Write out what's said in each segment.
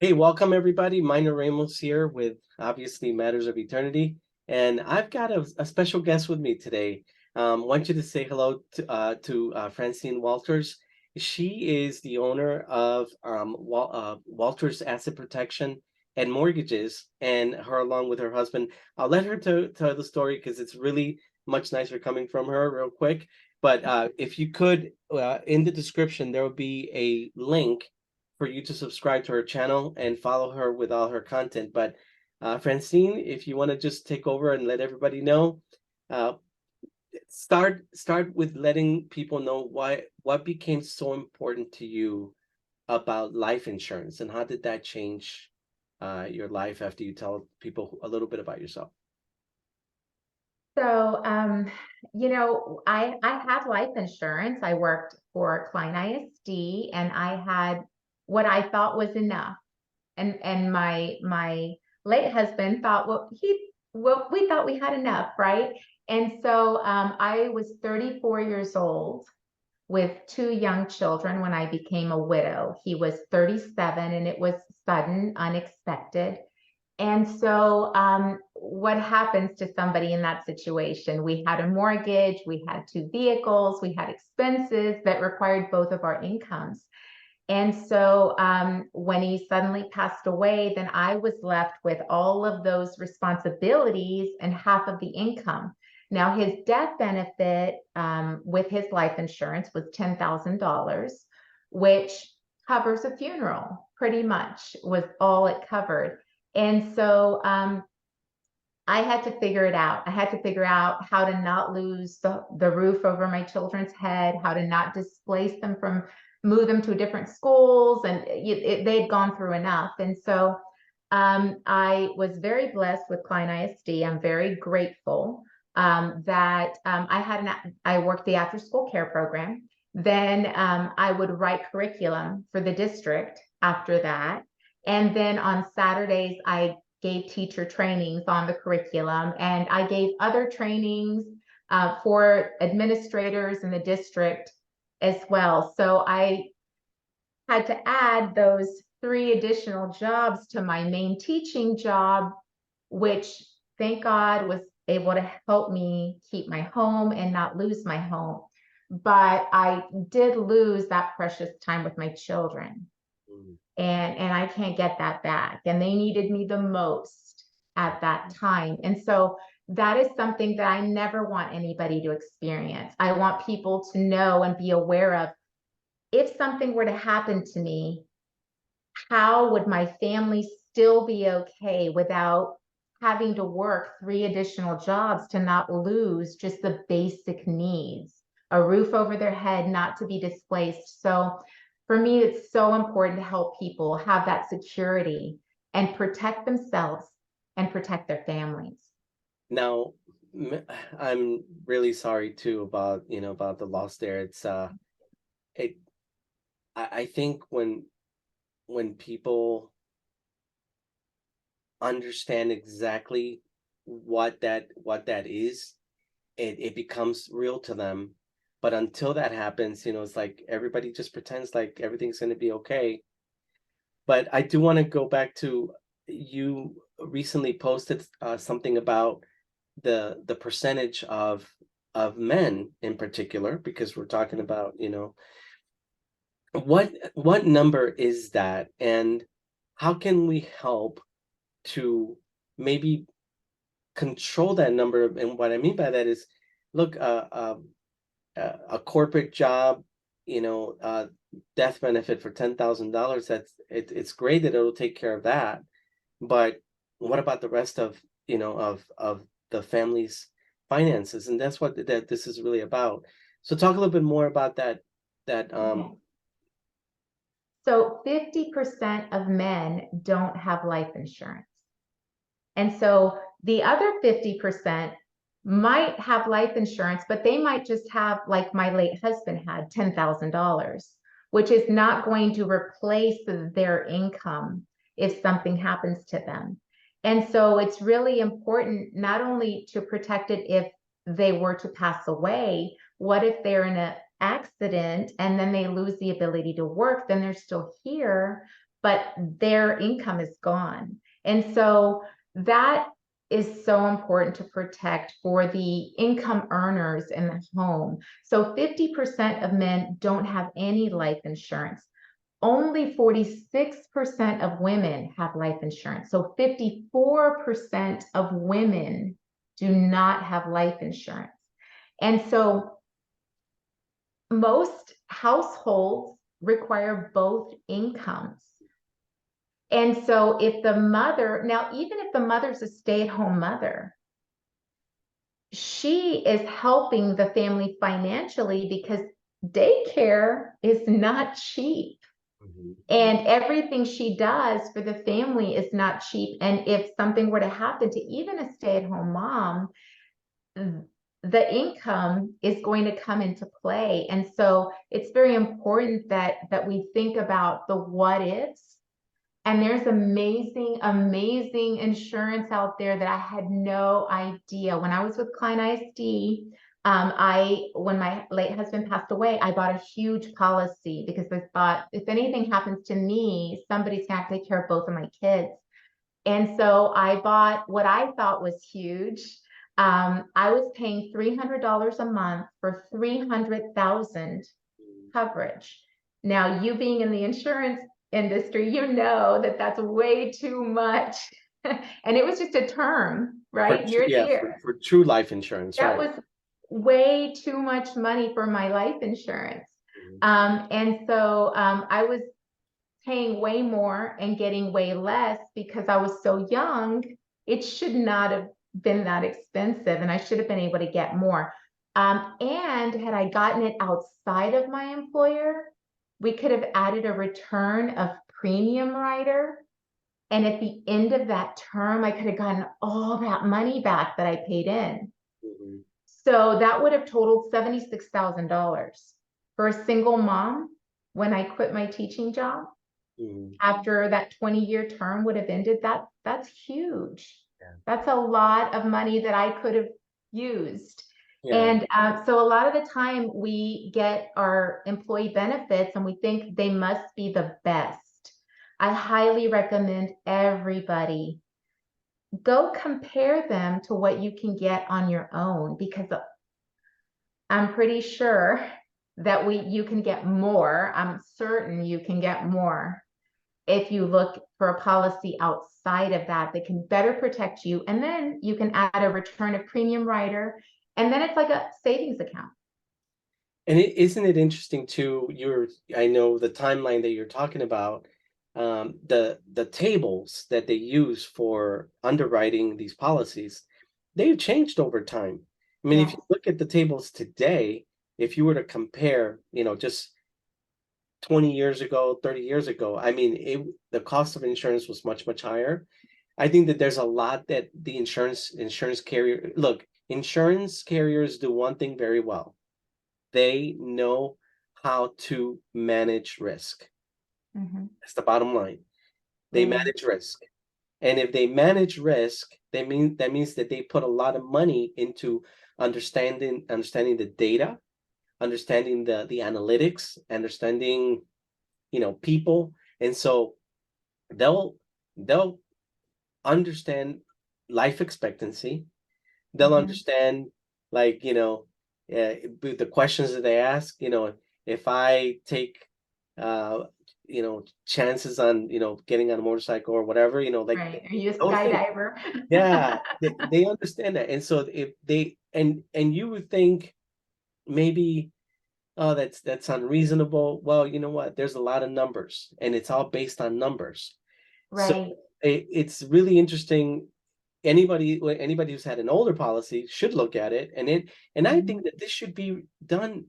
Hey, welcome everybody. Minor Ramos here with obviously Matters of Eternity, and I've got a special guest with me today. Want you to say hello to Francine Walters. She is the owner of Walters Asset Protection and Mortgages, and her along with her husband. I'll let her tell the story because it's really much nicer coming from her real quick. But if you could, in the description, there will be a link for you to subscribe to her channel and follow her with all her content. But Francine, if you want to just take over and let everybody know, uh, start with letting people know what became so important to you about life insurance, and how did that change your life after you tell people a little bit about yourself. So, I had life insurance. I worked for Klein ISD, and I had what I thought was enough. And my late husband thought, we thought we had enough, right? And so I was 34 years old with two young children when I became a widow. He was 37, and it was sudden, unexpected. And so, what happens to somebody in that situation? We had a mortgage, we had two vehicles, we had expenses that required both of our incomes. And so, when he suddenly passed away, then I was left with all of those responsibilities and half of the income. Now, his death benefit with his life insurance was $10,000, which covers a funeral, pretty much was all it covered. And so I had to figure it out. I had to figure out how to not lose the roof over my children's head, how to not displace them from move them to different schools. And they'd gone through enough. And so I was very blessed with Klein ISD. I'm very grateful that I worked the after school care program. Then I would write curriculum for the district after that. And then on Saturdays, I gave teacher trainings on the curriculum, and I gave other trainings for administrators in the district as well. So I had to add those 3 additional jobs to my main teaching job, which thank God was able to help me keep my home and not lose my home. But I did lose that precious time with my children, Mm. and I can't get that back. And they needed me the most at that time. And so that is something that I never want anybody to experience. I want people to know and be aware of, if something were to happen to me, how would my family still be okay without having to work 3 additional jobs to not lose just the basic needs, a roof over their head, not to be displaced. So for me, it's so important to help people have that security and protect themselves and protect their families. Now, I'm really sorry too about about the loss there. It I think when people understand exactly what that is, it becomes real to them. But until that happens, it's like everybody just pretends like everything's going to be okay. But I do want to go back to, you recently posted something about the percentage of men in particular, because we're talking about, what number is that, and how can we help to maybe control that number. And what I mean by that is, look, a corporate job, you know, uh, death benefit for $10,000. It's great that it'll take care of that, but what about the rest of of the family's finances? And that's what that this is really about. So talk a little bit more about that. That Okay. So 50% of men don't have life insurance. And so the other 50% might have life insurance, but they might just have, like my late husband had, $10,000, which is not going to replace their income if something happens to them. And so it's really important not only to protect it if they were to pass away. What if they're in an accident and then they lose the ability to work? Then they're still here, but their income is gone. And so that is so important to protect for the income earners in the home. So 50% of men don't have any life insurance. Only 46% of women have life insurance. So 54% of women do not have life insurance. And so most households require both incomes. And so if the mother, now, even if the mother's a stay-at-home mother, she is helping the family financially because daycare is not cheap. And everything she does for the family is not cheap. And if something were to happen to even a stay-at-home mom, the income is going to come into play. And so it's very important that we think about the what ifs. And there's amazing, amazing insurance out there that I had no idea. When I was with Klein ISD, when my late husband passed away, I bought a huge policy because I thought if anything happens to me, somebody's gonna have to take care of both of my kids. And so I bought what I thought was huge. I was paying $300 a month for 300,000 coverage. Now, you being in the insurance industry, you know that that's way too much. And it was just a term, right? Year to year. For true life insurance, That right? was way too much money for my life insurance. And so I was paying way more and getting way less because I was so young. It should not have been that expensive, and I should have been able to get more. And had I gotten it outside of my employer, we could have added a return of premium rider. And at the end of that term, I could have gotten all that money back that I paid in. So that would have totaled $76,000 for a single mom when I quit my teaching job. After that 20-year term would have ended, that's huge. That's a lot of money that I could have used. And so a lot of the time we get our employee benefits and we think they must be the best. I highly recommend everybody go compare them to what you can get on your own, because I'm pretty sure that you can get more. I'm certain you can get more if you look for a policy outside of that can better protect you. And then you can add a return of premium rider, and then it's like a savings account. And isn't it interesting too, I know the timeline that you're talking about, the tables that they use for underwriting these policies, they've changed over time. I mean, if you look at the tables today, if you were to compare, just 20 years ago, 30 years ago, I mean, the cost of insurance was much, much higher. I think that there's a lot that the insurance carrier, look, insurance carriers do one thing very well. They know how to manage risk. That's the bottom line. They manage risk. And if they manage risk, that means that they put a lot of money into understanding the data, understanding the analytics, understanding, people. And so they'll understand life expectancy. They'll understand, like, the questions that they ask, if I take chances on, getting on a motorcycle or whatever, like, right. Are you a those things. skydiver? Yeah, they understand that. And so if they and you would think maybe, oh, that's unreasonable. Well, you know what? There's a lot of numbers, and it's all based on numbers. So Right. it's really interesting. Anybody who's had an older policy should look at it, and I think that this should be done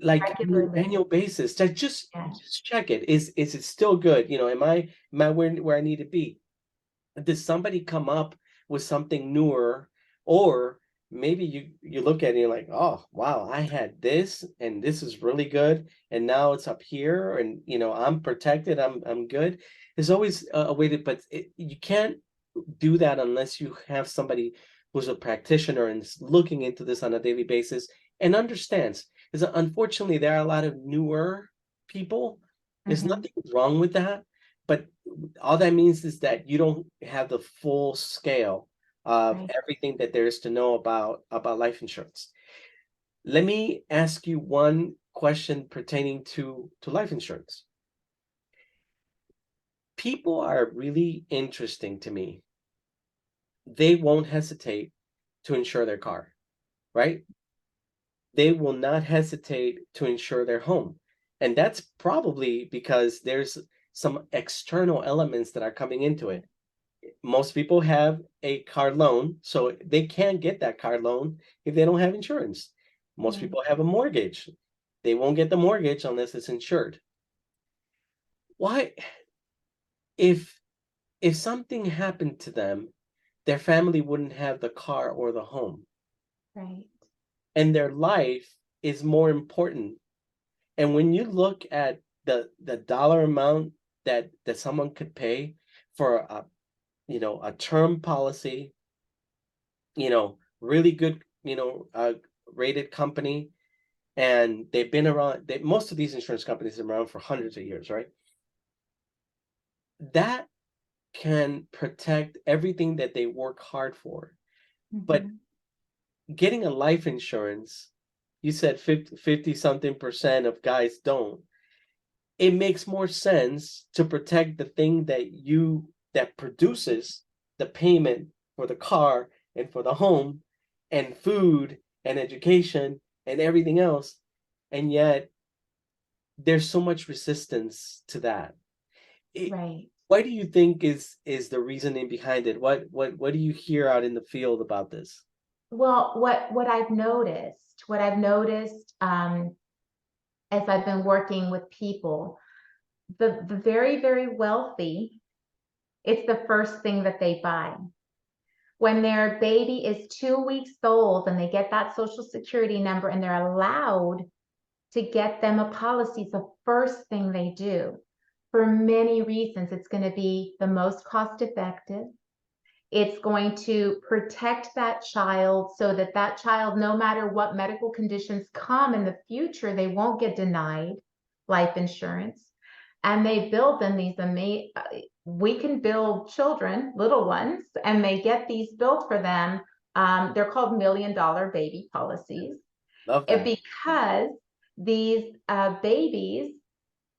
like on an Regularly. annual basis. Just Yeah. check it. Is it still good? Am I where I need to be? Does somebody come up with something newer, or maybe you look at it and you're like, oh wow, I had this and this is really good, and now it's up here, and I'm protected, I'm good. There's always a way to, but you can't do that unless you have somebody who's a practitioner and is looking into this on a daily basis and understands. Because unfortunately there are a lot of newer people There's Mm-hmm. nothing wrong with that, but all that means is that you don't have the full scale of Right. everything that there is to know about life insurance. Let me ask you one question pertaining to life insurance. People are really interesting to me. They won't hesitate to insure their car, right? They will not hesitate to insure their home. And that's probably because there's some external elements that are coming into it. Most people have a car loan, so they can't get that car loan if they don't have insurance. Most Right. people have a mortgage. They won't get the mortgage unless it's insured. Why, if if something happened to them, their family wouldn't have the car or the home, Right. and their life is more important. And when you look at the dollar amount that someone could pay for a term policy, really good, rated company, and they've been around. Most of these insurance companies have been around for hundreds of years, right? That can protect everything that they work hard for. But Mm-hmm. getting a life insurance, you said 50 something percent of guys don't. It makes more sense to protect the thing that produces the payment for the car and for the home and food and education and everything else. And yet there's so much resistance to that. It, Right. why do you think is the reasoning behind it? What do you hear out in the field about this? Well, what I've noticed as I've been working with people, the very, very wealthy, it's the first thing that they buy. When their baby is 2 weeks old and they get that social security number and they're allowed to get them a policy, it's the first thing they do. For many reasons, it's going to be the most cost effective. It's going to protect that child so that that child, no matter what medical conditions come in the future, they won't get denied life insurance. And they build them these amazing, we can build children, little ones, and they get these built for them. They're called $1 million baby policies. Love that. Because these babies,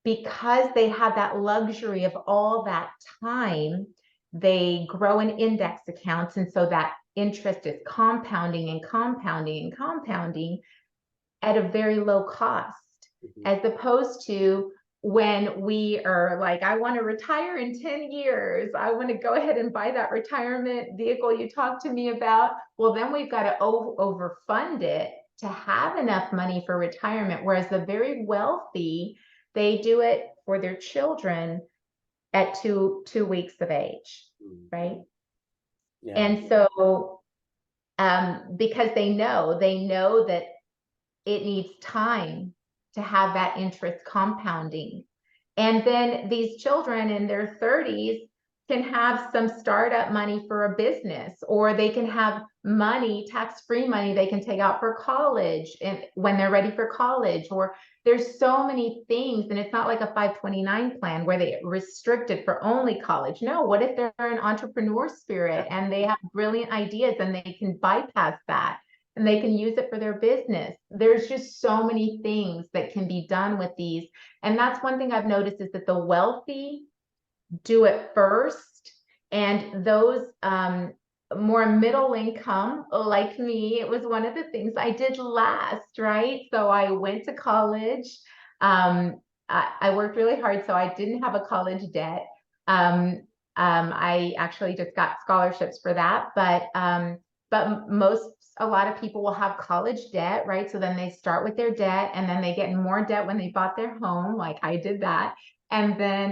because they have that luxury of all that time, they grow in index accounts. And so that interest is compounding and compounding and compounding at a very low cost, Mhm. as opposed to when we are like, I want to retire in 10 years. I want to go ahead and buy that retirement vehicle you talked to me about. Well, then we've got to overfund it to have enough money for retirement. Whereas the very wealthy, they do it for their children at two weeks of age, Mm. right? Yeah. And so because they know that it needs time to have that interest compounding. And then these children in their 30s can have some startup money for a business, or they can have money, tax-free money they can take out for college and when they're ready for college. Or there's so many things, and it's not like a 529 plan where they restrict it for only college. No, what if they're an entrepreneur spirit and they have brilliant ideas and they can bypass that and they can use it for their business? There's just so many things that can be done with these. And that's one thing I've noticed, is that the wealthy do it first. And those more middle income, like me, it was one of the things I did last, right? So I went to college. I worked really hard, so I didn't have a college debt. I actually just got scholarships for that, but a lot of people will have college debt, right? So then they start with their debt and then they get in more debt when they bought their home, like I did that. And then,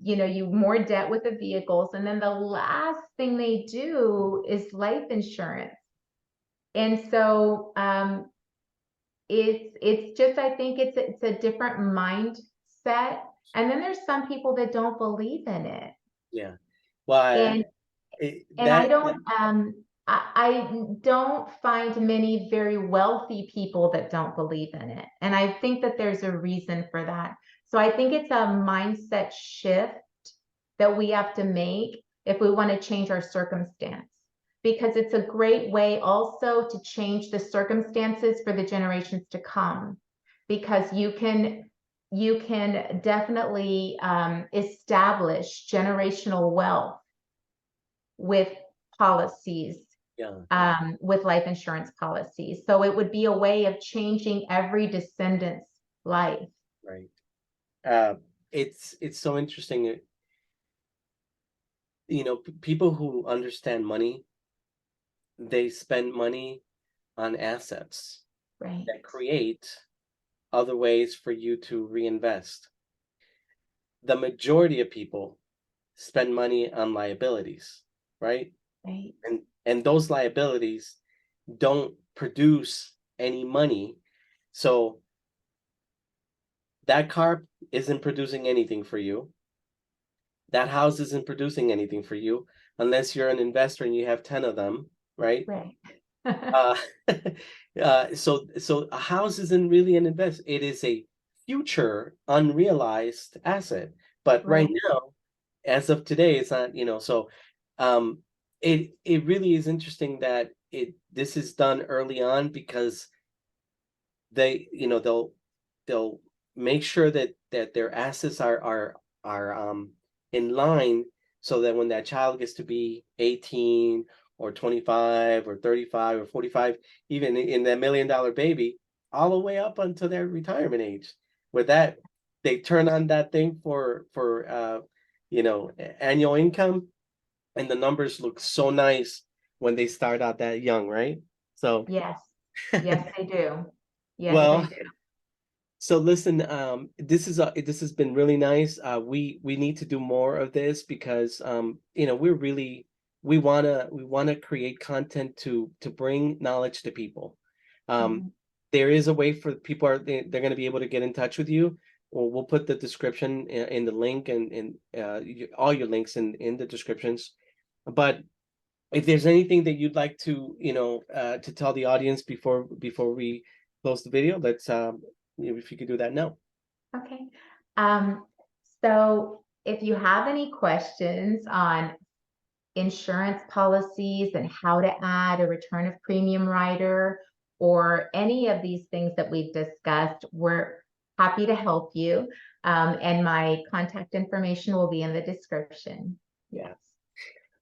you more debt with the vehicles. And then the last thing they do is life insurance. And so it's just, I think it's a different mindset. And then there's some people that don't believe in it. Yeah. Well, And I that don't I don't find many very wealthy people that don't believe in it. And I think that there's a reason for that. So I think it's a mindset shift that we have to make if we want to change our circumstance, because it's a great way also to change the circumstances for the generations to come, because you can definitely establish generational wealth with policies, Yeah, with life insurance policies. So it would be a way of changing every descendant's life. right. Uh, it's so interesting. People who understand money, they spend money on assets Right, that create other ways for you to reinvest. The majority of people spend money on liabilities, right? right, And those liabilities don't produce any money. So that car isn't producing anything for you. That house isn't producing anything for you unless you're an investor and you have 10 of them, right? right. Uh, so a house isn't really an invest. It is a future unrealized asset. But right Right. now, as of today, it's not, so um it really is interesting that this is done early on because they'll make sure that their assets are in line so that when that child gets to be 18 or 25 or 35 or 45, even in that $1 million baby, all the way up until their retirement age, with that they turn on that thing for annual income, and the numbers look so nice when they start out that young, right? So Yes. Yes, they do. Yes, they well, do. so listen, this has been really nice. We need to do more of this because we wanna create content to bring knowledge to people. Um, Mhm. there is a way for people they're going to be able to get in touch with you. We'll put the description in the link and all your links in the descriptions. But if there's anything that you'd like to tell the audience before we close the video, let's if you could do that now. Okay. Um, so if you have any questions on insurance policies and how to add a return of premium rider or any of these things that we've discussed, we're happy to help you. And my contact information will be in the description. Yeah.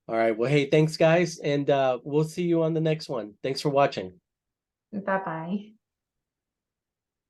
All right. Well, hey, thanks guys, and we'll see you on the next one. Thanks for watching. Bye-bye.